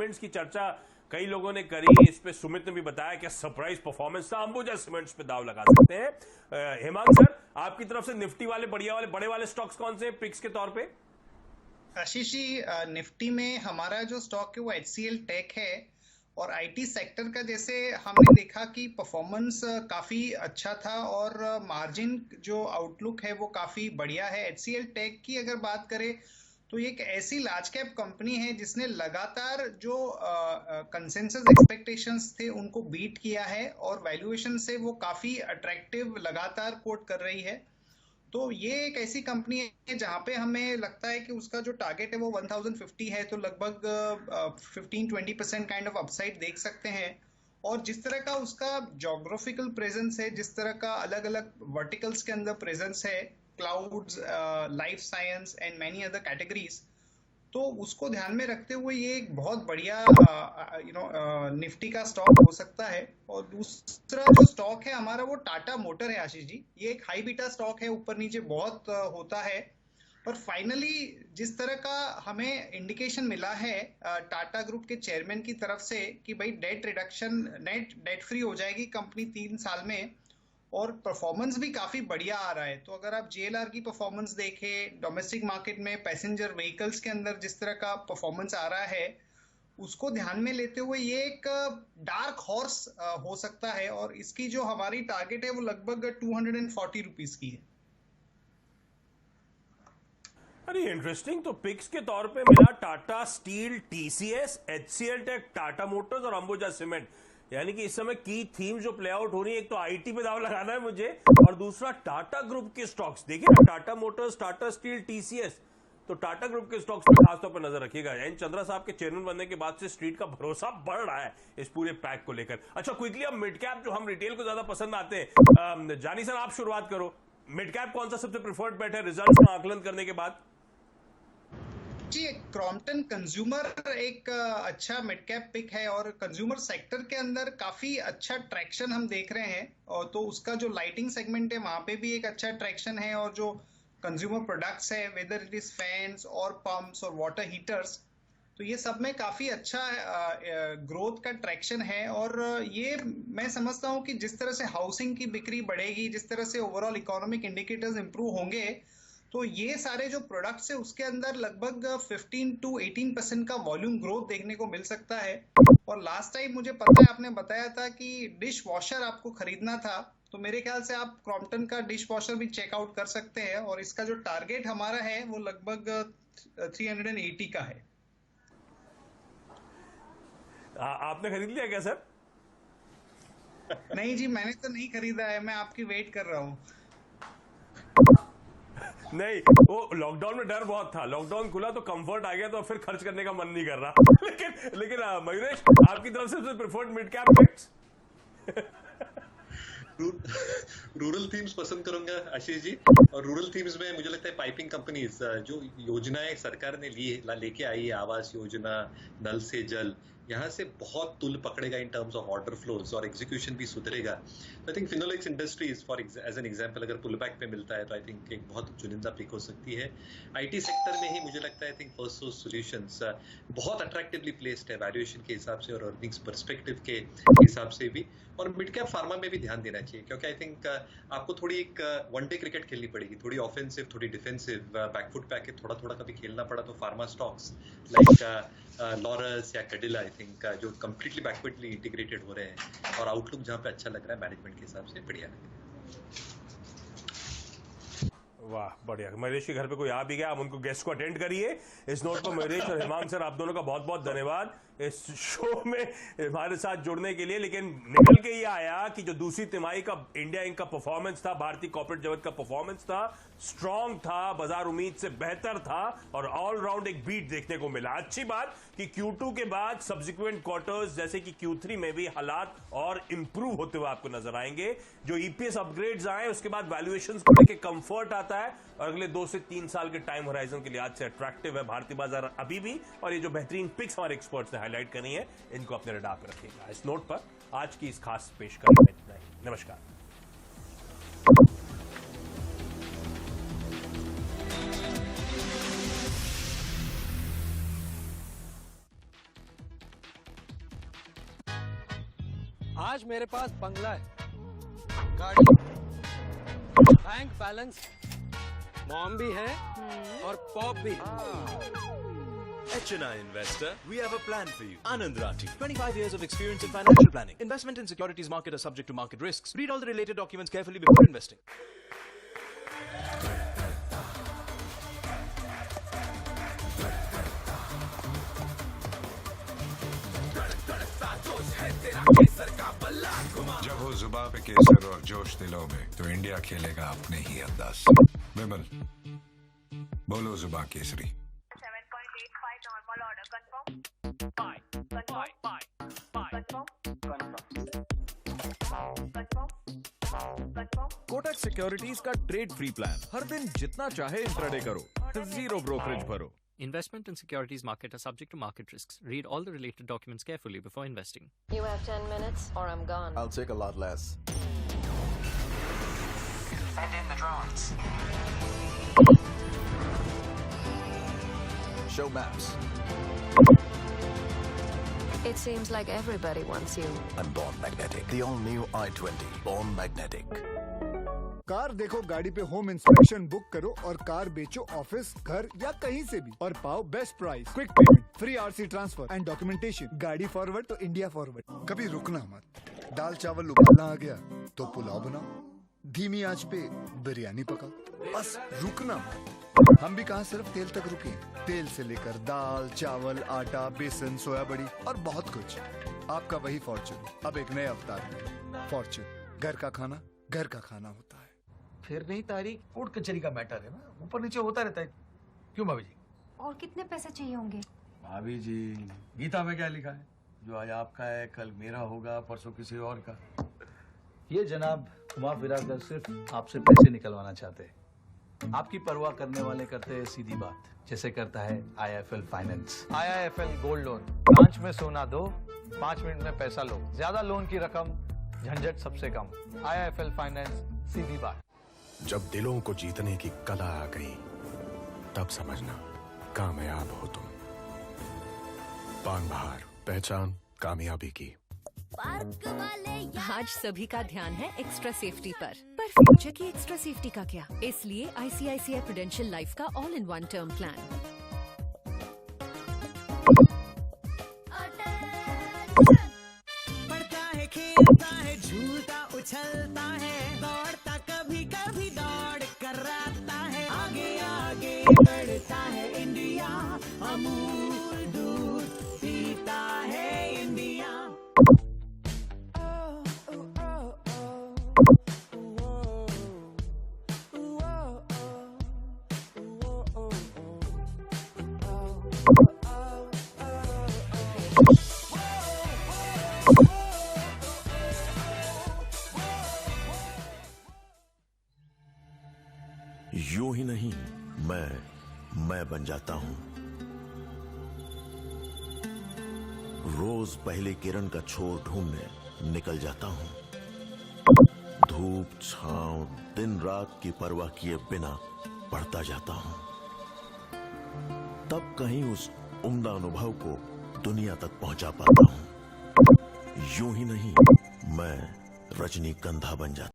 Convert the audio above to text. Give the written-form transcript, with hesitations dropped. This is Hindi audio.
सीमेंट्स की चर्चा कई लोगों ने करी, इस पे सुमित ने भी बताया कि सरप्राइज परफॉर्मेंस था, अंबुजा सीमेंट्स पे दाव लगा सकते हैं। हेमंत सर, आपकी तरफ से निफ्टी वाले बढ़िया वाले बड़े वाले स्टॉक्स कौन से पिक्स के तौर पे? आशीष जी, निफ्टी में हमारा जो स्टॉक है वो HCL टेक है और आईटी सेक्टर का जैसे हमने देखा कि परफॉर्मेंस काफी अच्छा था और मार्जिन जो आउटलुक है वो काफी बढ़िया है। HCL टेक की अगर बात करें तो ये एक ऐसी लार्ज कैप कंपनी है जिसने लगातार जो कंसेंसस एक्सपेक्टेशंस थे उनको बीट किया है और वैल्यूएशन से वो काफी अट्रैक्टिव लगातार कोट कर रही है। तो ये एक ऐसी कंपनी है जहां पे हमें लगता है कि उसका जो टारगेट है वो 1050 है, तो लगभग 15-20% काइंड ऑफ अपसाइड देख सकते हैं। और जिस तरह का उसका जोग्राफिकल प्रेजेंस है, जिस तरह का अलग अलग वर्टिकल्स के अंदर प्रेजेंस है, clouds, life science and many other categories, तो उसको ध्यान में रखते हुए ये एक बहुत बढ़िया निफ्टी का स्टॉक हो सकता है। और दूसरा जो स्टॉक है हमारा वो टाटा मोटर है आशीष जी। ये एक हाई बीटा स्टॉक है, ऊपर नीचे बहुत होता है, पर फाइनली जिस तरह का हमें इंडिकेशन मिला है टाटा ग्रुप के चेयरमैन की तरफ से कि भाई date reduction, net debt free हो जाएगी कंपनी 3 साल में, और परफॉर्मेंस भी काफी बढ़िया आ रहा है। तो अगर आप JLR की परफॉर्मेंस देखें, डोमेस्टिक मार्केट में पैसेंजर व्हीकल्स के अंदर जिस तरह का परफॉर्मेंस आ रहा है, उसको ध्यान में लेते हुए ये एक डार्क हॉर्स हो सकता है और इसकी जो हमारी टारगेट है वो लगभग 240 रुपीज की है। अरे इंटरेस्टिंग। तो पिक्स के तौर पे मिला Tata steel, TCS, HCL tech, Tata motors और अंबुजा सीमेंट। यानी कि इस समय की थीम जो प्ले आउट हो रही है, एक तो आईटी पे दाव लगाना है मुझे, और दूसरा टाटा ग्रुप के स्टॉक्स। देखिए ना, Tata Motors, Tata steel, TCS, तो टाटा ग्रुप के स्टॉक्स पे खासतौर पर नजर रखिएगा। एन चंद्रा साहब के चेयरमैन बनने के बाद से स्ट्रीट का भरोसा बढ़ रहा है इस पूरे पैक को लेकर। अच्छा, क्विकली अब मिड कैप, जो हम रिटेल को ज्यादा पसंद आते हैं, जानी सर आप शुरुआत करो। मिड कैप कौन सा सबसे प्रिफर्ड बेट है रिजल्ट का आकलन करने के बाद? जी, क्रॉम्पटन कंज्यूमर एक अच्छा मिड कैप पिक है और कंज्यूमर सेक्टर के अंदर काफी अच्छा ट्रैक्शन हम देख रहे हैं। और तो उसका जो लाइटिंग सेगमेंट है वहां पे भी एक अच्छा ट्रैक्शन है, और जो कंज्यूमर प्रोडक्ट्स है, वेदर इट इज फैंस और पंप्स और वाटर हीटर्स, तो ये सब में काफी अच्छा ग्रोथ का ट्रैक्शन है। और ये मैं समझता हूँ कि जिस तरह से हाउसिंग की बिक्री बढ़ेगी, जिस तरह से ओवरऑल इकोनॉमिक इंडिकेटर्स इंप्रूव होंगे, तो ये सारे जो प्रोडक्ट्स है उसके अंदर लगभग 15-18% का वॉल्यूम ग्रोथ देखने को मिल सकता है। और लास्ट टाइम मुझे पता है आपने बताया था कि डिश वॉशर आपको खरीदना था, तो मेरे ख्याल से आप क्रॉम्पटन का डिश वॉशर भी चेकआउट कर सकते हैं, और इसका जो टारगेट हमारा है वो लगभग 380 का है। आपने खरीद लिया क्या सर? नहीं जी, मैंने तो नहीं खरीदा है, मैं आपकी वेट कर रहा हूँ। नहीं, वो लॉकडाउन में डर बहुत था, लॉकडाउन खुला तो कंफर्ट आ गया, तो फिर खर्च करने का मन नहीं कर रहा। लेकिन मयूरेश, आपकी तरफ से preferred mid cap bets? Rural themes पसंद करूंगा आशीष जी। और रूरल थीम्स में मुझे लगता है पाइपिंग कंपनीज जो योजनाएं सरकार ने लेके आई है, आवास योजना, नल से जल, यहाँ से बहुत तुल पकड़ेगा in terms of order flows, और एग्जीक्यूशन भी सुधरेगा। I think Finolex industries for as an example अगर पुल बैक पे मिलता है तो आई थिंक एक बहुत चुनिंदा पिक हो सकती है। आईटी सेक्टर में ही मुझे लगता है आई थिंक फर्स्टसोर्स सॉल्यूशंस बहुत अट्रैक्टिवली प्लेस्ड है वैल्यूएशन के हिसाब से और अर्निंग्स पर्सपेक्टिव के हिसाब से भी। और मिड कैप फार्मा में भी ध्यान देना चाहिए, क्योंकि आई थिंक आपको थोड़ी एक वनडे क्रिकेट खेलनी पड़ेगी, थोड़ी ऑफेंसिव, थोड़ी डिफेंसिव, बैकफुट पैके थोड़ा थोड़ा कभी खेलना पड़ा तो फार्मा स्टॉक्स लाइक लॉरस या कैडिला आई थिंक जो कंप्लीटली बैकवर्डली इंटीग्रेटेड हो रहे हैं, और आउटलुक जहां पे अच्छा लग रहा है मैनेजमेंट के हिसाब से बढ़िया लग रहा है। वाह, बढ़िया। महेश के घर पे कोई आ भी गया, आप उनको गेस्ट को अटेंड करिए। इस नोट पर महेश और हेमांग सर, आप दोनों का बहुत बहुत धन्यवाद इस शो में हमारे साथ जुड़ने के लिए। लेकिन निकल के ये आया कि जो दूसरी तिमाही का इंडिया इंक का परफॉर्मेंस था, भारतीय कॉर्पोरेट जगत का परफॉर्मेंस था, स्ट्रांग था, बाजार उम्मीद से बेहतर था, और ऑलराउंड एक बीट देखने को मिला। अच्छी बात कि Q2 के बाद सब्सिक्वेंट क्वार्टर्स जैसे कि Q3 में भी हालात और इंप्रूव होते हुए आपको नजर आएंगे। जो EPS अपग्रेड्स आए, उसके बाद वैल्यूएशंस को लेकर कंफर्ट आता है, और अगले 2 से 3 साल के टाइम होराइजन के लिए आज से अट्रैक्टिव है भारतीय बाजार अभी भी। और ये जो बेहतरीन पिक्स हमारे एक्सपर्ट्स ने हाईलाइट करी है, इनको अपने रडार पर रखिएगा। इस नोट पर आज की इस खास पेशकश में इतना ही। नमस्कार। आज मेरे पास बंगला है, गाड़ी, बैंक बैलेंस, मॉम भी है और पॉप भी है। HNI Investor, we have a plan for you. Anand Rathi, 25 years of experience in financial planning. Investment in securities market are subject to market risks. Read all the related documents carefully before investing. जब हो जुबा पे केसर और जोश दिलों में, तो इंडिया खेलेगा अपने ही अंदाज। विमल, बोलो जुबा Kesari. 7.85 normal order. Confirm? Confirm? Kotak securities का ट्रेड फ्री प्लान, हर दिन जितना चाहे इंट्राडे करो, जीरो ब्रोकरेज भरो। Investment in securities market are subject to market risks. Read all the related documents carefully before investing. You have 10 minutes or I'm gone. I'll take a lot less. Send in the drones. Show maps. It seems like everybody wants you. I'm Born Magnetic. The all-new i20. Born Magnetic. Car देखो गाड़ी पे होम इंस्पेक्शन बुक करो और कार बेचो ऑफिस, घर या कहीं से भी और पाओ best price, quick payment, free RC transfer and documentation. गाड़ी फॉरवर्ड तो इंडिया फॉरवर्ड। कभी रुकना मत। दाल चावल उबालना आ गया तो पुलाव बनाओ, धीमी आंच पे बिरयानी पकाओ, बस रुकना मत। हम भी कहाँ सिर्फ तेल तक रुके, तेल से लेकर दाल, चावल, आटा, बेसन, सोया बड़ी और बहुत कुछ। आपका वही फॉर्च्यून अब एक नए अवतार में। फॉर्च्यून, घर का खाना घर का खाना होता है। फिर नहीं तारीख, कोर्ट कचहरी का मैटर है ना, ऊपर नीचे होता रहता है। क्यों भाभी जी? और कितने पैसे चाहिए होंगे? भाभी जी, गीता में क्या लिखा है? जो आज आपका है कल मेरा होगा, परसों किसी और का। ये जनाब घुमा फिरा कर सिर्फ आपसे पैसे निकलवाना चाहते हैं। आपकी परवाह करने वाले करते हैं सीधी बात, जैसे करता है IIFL finance. IIFL gold loan, branch में सोना दो, 5 मिनट में पैसा लो, ज्यादा लोन की रकम, झंझट सबसे कम। IIFL फाइनेंस, सीधी बात। जब दिलों को जीतने की कला आ गई, तब समझना कामयाब हो तुम। पान बहार, पहचान कामयाबी की। आज सभी का ध्यान है एक्स्ट्रा सेफ्टी पर फ्यूचर की एक्स्ट्रा सेफ्टी का क्या? इसलिए ICICI प्रूडेंशियल लाइफ का all in one term plan. पढ़ता है, खेलता है, झूलता उछलता है, दौड़ता कभी कभी दौड़ कर आता है, आगे आगे बढ़ता है इंडिया, अमूल दूध पीता है इंडिया। यूं ही नहीं, मैं बन जाता हूं। रोज पहले किरण का छोर ढूंढने निकल जाता हूं। धूप छांव दिन रात की परवाह किए बिना पढ़ता जाता हूं। तब कहीं उस उम्दा अनुभव को दुनिया तक पहुंचा पाता हूं। यूं ही नहीं, मैं रजनीगंधा बन जाता हूं।